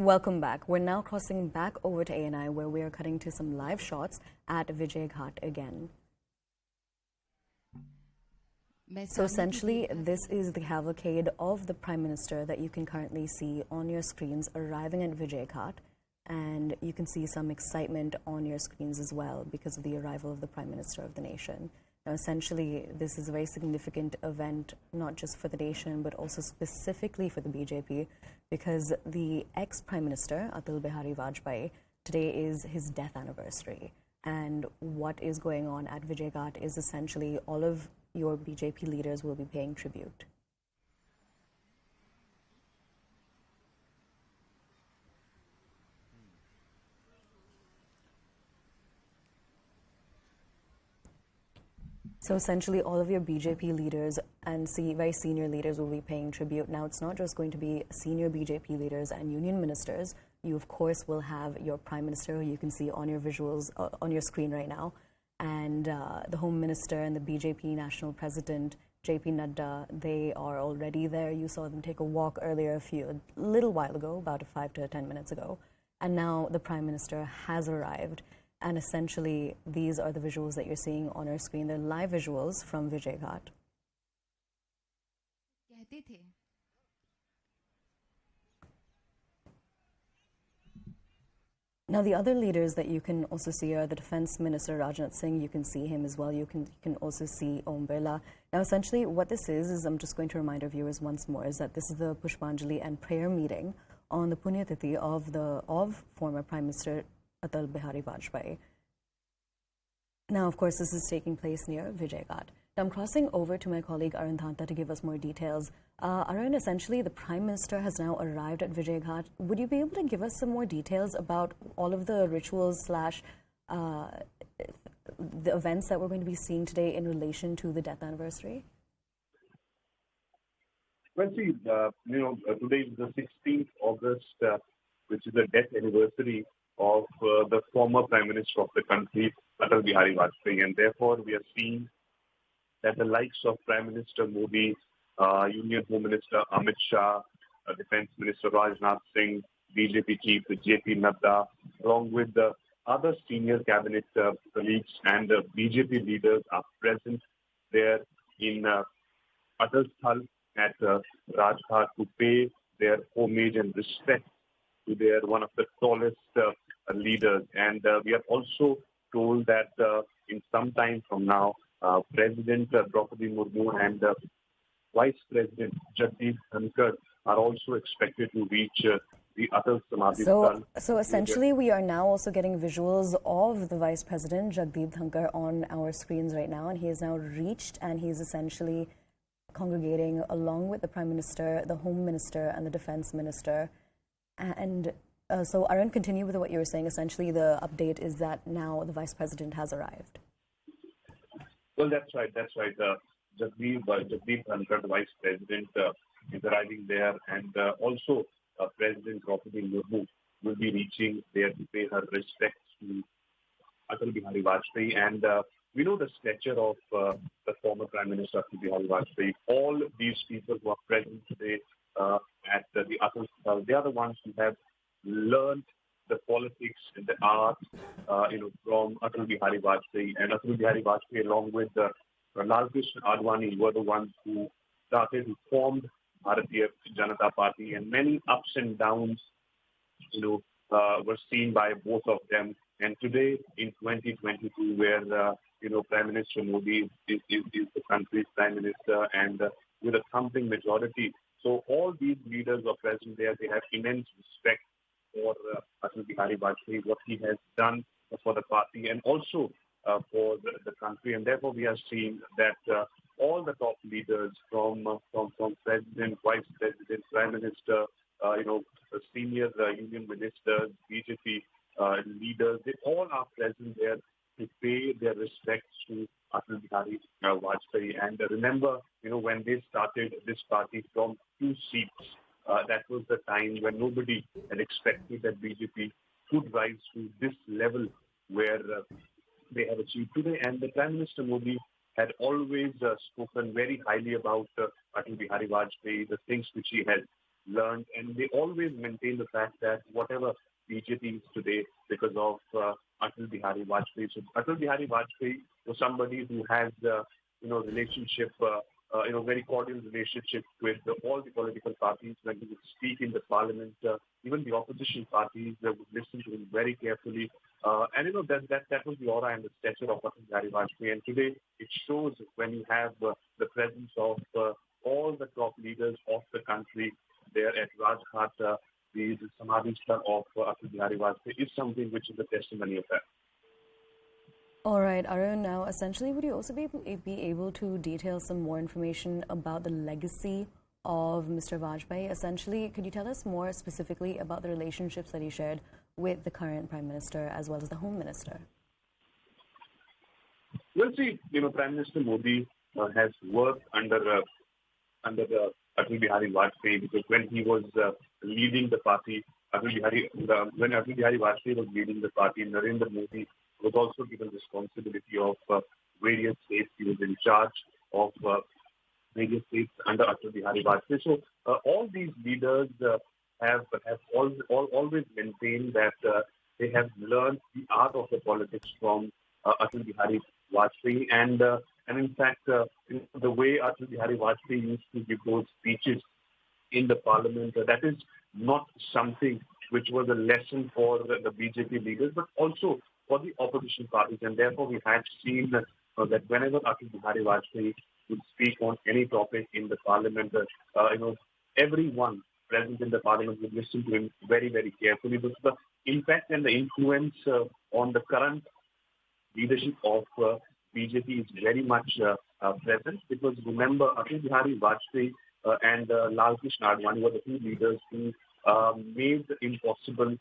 Welcome back. We're now crossing back over to ANI, where we are cutting to some live shots at Vijay Ghat again. So essentially, this is the cavalcade of the Prime Minister that you can currently see on your screens arriving at Vijay Ghat. And you can see some excitement on your screens as well because of the arrival of the Prime Minister of the nation. Now, essentially, this is a very significant event, not just for the nation, but also specifically for the BJP, because the ex-Prime Minister, Atal Bihari Vajpayee, today is his death anniversary. And what is going on at Vijay Ghat is essentially all of your BJP leaders will be paying tribute. So essentially, all of your BJP leaders and very senior leaders will be paying tribute. Now, it's not just going to be senior BJP leaders and union ministers. You, of course, will have your Prime Minister, who you can see on your visuals, on your screen right now, and the Home Minister and the BJP National President, JP Nadda. They are already there. You saw them take a walk earlier a little while ago, about 5 to 10 minutes ago. And now the Prime Minister has arrived. And essentially, these are the visuals that you're seeing on our screen. They're live visuals from Vijay Ghat. Now, the other leaders that you can also see are the Defense Minister Rajnath Singh. You can see him as well. You can also see Om Birla. Now, essentially, what this is I'm just going to remind our viewers once more, is that this is the Pushpanjali and prayer meeting on the Punyatithi of former Prime Minister Atal Bihari Vajpayee. Now, of course, this is taking place near Vijay Ghat. Now, I'm crossing over to my colleague Arun Dhanta to give us more details. Arun, essentially, the Prime Minister has now arrived at Vijay Ghat. Would you be able to give us some more details about all of the rituals / the events that we're going to be seeing today in relation to the death anniversary? Well, see, today is the 16th August, which is the death anniversary of the former Prime Minister of the country, Atal Bihari Vajpayee. And therefore, we are seeing that the likes of Prime Minister Modi, Union Home Minister Amit Shah, Defense Minister Rajnath Singh, BJP Chief JP Nadda, along with the other senior cabinet colleagues and BJP leaders are present there in Atal Sthal at Rajghat to pay their homage and respect to their one of the tallest leaders. And we are also told that in some time from now, President Murmu and Vice President Jagdeep Dhankar are also expected to reach the Atal Samadhi Sthal. So essentially, we are now also getting visuals of the Vice President Jagdeep Dhankar on our screens right now, and he has now reached, and he's essentially congregating along with the Prime Minister, the Home Minister, and the Defense Minister. And so, Arun, continue with what you were saying. Essentially, the update is that now the Vice President has arrived. Well, that's right. Jagdeep Dhankar, the Vice President, is arriving there, and also President Murmu will be reaching there to pay her respects to Atal Bihari Vajpayee. And we know the stature of the former Prime Minister Atal Bihari Vajpayee. All these people who are present today at the Atal Sthal, they are the ones who have learned the politics and the art, from Atal Bihari Vajpayee. And Atal Bihari Vajpayee, along with Lal Krishna Advani, were the ones who formed Bharatiya Janata Party, and many ups and downs, were seen by both of them. And today, in 2022, where Prime Minister Modi is the country's Prime Minister, and with a thumping majority, so all these leaders are present there. They have immense respect for Atal Bihari Vajpayee, what he has done for the party and also for the country. And therefore, we are seeing that all the top leaders from President, Vice President, Prime Minister, senior union ministers, BJP leaders, they all are present there to pay their respects to Atal Bihari Vajpayee. And remember, when they started this party from 2 seats, that was the time when nobody had expected that BJP could rise to this level where they have achieved today. And the Prime Minister Modi had always spoken very highly about Atal Bihari Vajpayee, the things which he has learned, and they always maintain the fact that whatever BJP is today because of Atal Bihari Vajpayee. So Atal Bihari Vajpayee was somebody who has, relationship, very cordial relationship with all the political parties. When he would speak in the parliament, even the opposition parties would listen to him very carefully. That was the aura and the stature of Atal Bihari Vajpayee. And today it shows when you have the presence of all the top leaders of the country there at Rajghat. The Samadhi of Atal Bihari Vajpayee is something which is a testimony of that. All right, Arun, now essentially would you also be able to detail some more information about the legacy of Mr. Vajpayee? Essentially, could you tell us more specifically about the relationships that he shared with the current Prime Minister as well as the Home Minister? Well, see, Prime Minister Modi has worked under the Atal Bihari Vajpayee, because when he was leading the party, when Atal Bihari Vajpayee was leading the party, Narendra Modi was also given responsibility of various states. He was in charge of various states under Atal Bihari Vajpayee. So all these leaders have always maintained that they have learned the art of the politics from Atal Bihari Vajpayee, and in fact, the way Atal Bihari Vajpayee used to give those speeches in the parliament, that is not something which was a lesson for the BJP leaders, but also for the opposition parties. And therefore, we had seen that whenever Atal Bihari Vajpayee would speak on any topic in the parliament, everyone present in the parliament would listen to him very, very carefully. But the impact and the influence on the current leadership of BJP is very much present, because remember, Atal Bihari Vajpayee and Lal Krishna Advani were the two leaders who made the impossible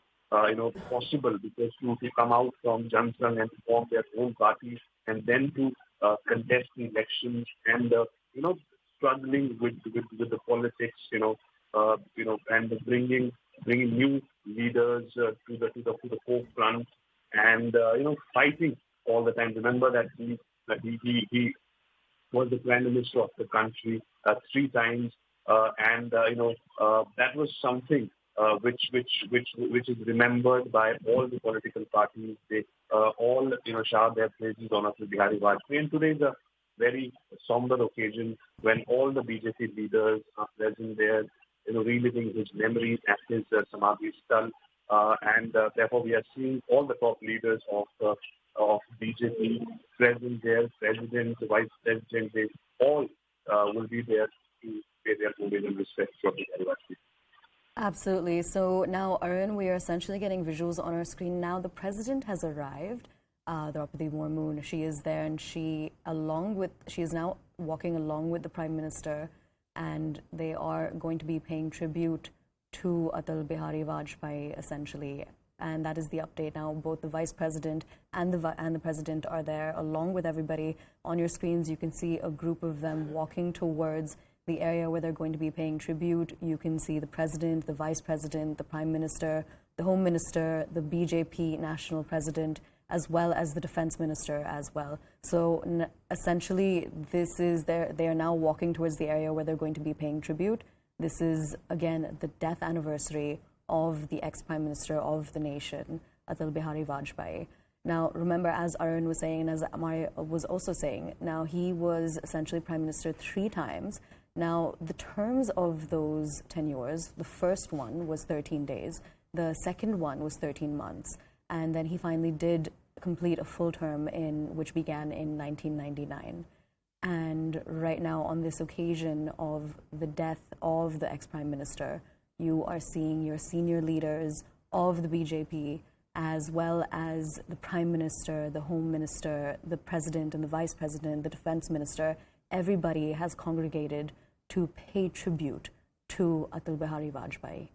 possible, because to come out from Jan Sangh and to form their own party and then to contest the elections and struggling with the politics, and bringing new leaders to the forefront, and fighting all the time. Remember that he was the Prime Minister of the country 3 times, and that was something which is remembered by all the political parties. They all shower their praises on Atal Bihari Vajpayee. And today is a very somber occasion when all the BJP leaders are present there, reliving his memories at his Samadhi Sthal, and therefore we are seeing all the top leaders of BJP present there, president, the vice president, they all will be there to pay their homage and respect to Atal Bihari Vajpayee. Absolutely. So now, Arun, we are essentially getting visuals on our screen now. The president has arrived, Draupadi Murmu. She is there, and she is now walking along with the Prime Minister, and they are going to be paying tribute to Atal Bihari Vajpayee, essentially. And that is the update now. Both the Vice President and the President are there, along with everybody. On your screens, you can see a group of them walking towards the area where they're going to be paying tribute. You can see the President, the Vice President, the Prime Minister, the Home Minister, the BJP National President, as well as the Defense Minister as well. So essentially, they are now walking towards the area where they're going to be paying tribute. This is, again, the death anniversary of the ex-Prime Minister of the nation, Atal Bihari Vajpayee. Now, remember, as Arun was saying, and as Amar was also saying, now he was essentially Prime Minister 3 times. Now, the terms of those tenures, the first one was 13 days, the second one was 13 months, and then he finally did complete a full term which began in 1999. And right now, on this occasion of the death of the ex-Prime Minister, you are seeing your senior leaders of the BJP, as well as the Prime Minister, the Home Minister, the President and the Vice President, the Defense Minister. Everybody has congregated to pay tribute to Atal Bihari Vajpayee.